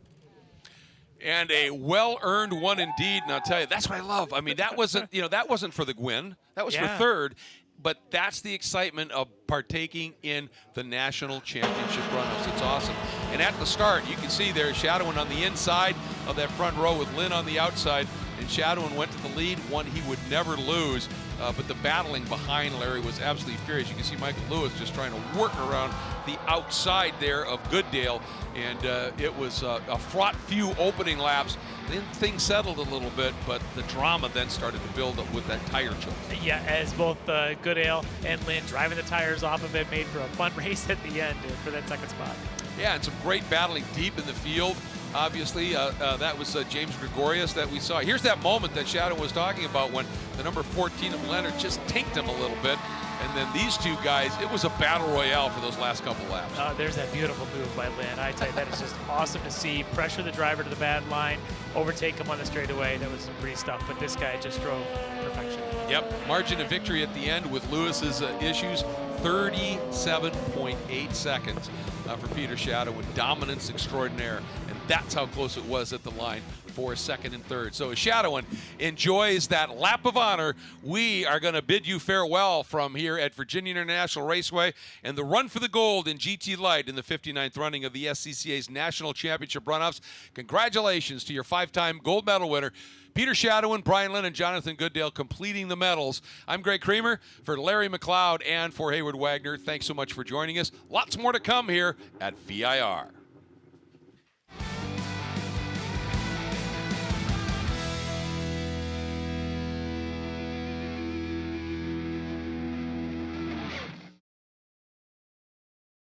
And a well-earned one indeed. And I'll tell you, that's what I love. I mean, that wasn't for the win. That was for third. But that's the excitement of partaking in the National Championship Runoffs. It's awesome. And at the start, you can see there Shadowen on the inside of that front row with Linn on the outside. And Shadowen went to the lead, one he would never lose. But the battling behind Larry was absolutely furious. You can see Michael Lewis just trying to work around the outside there of Goodale. And it was a fraught few opening laps. Then things settled a little bit, but the drama then started to build up with that tire choke. Yeah, as both Goodale and Linn driving the tires off of it made for a fun race at the end for that second spot. Yeah, and some great battling deep in the field. Obviously, that was James Gregorius that we saw. Here's that moment that Shadow was talking about when the number 14 of Leonard just tanked him a little bit. And And then these two guys, it was a battle royale for those last couple laps. There's that beautiful move by Linn. I tell you, that is just awesome to see. Pressure the driver to the bad line, overtake him on the straightaway. That was some pretty stuff, but this guy just drove perfection. Yep, margin of victory at the end with Lewis's issues, 37.8 seconds for Peter Shadowen. Dominance extraordinaire, and that's how close it was at the line for second and third. So as Shadowen enjoys that lap of honor, we are going to bid you farewell from here at VIRginia International Raceway and the run for the gold in GT-Lite in the 59th running of the SCCA's National Championship Runoffs. Congratulations to your 5-time gold medal winner, Peter Shadowen, Brian Linn, and Jonathan Goodale completing the medals. I'm Greg Creamer for Larry McLeod and for Hayward Wagner. Thanks so much for joining us. Lots more to come here at VIR.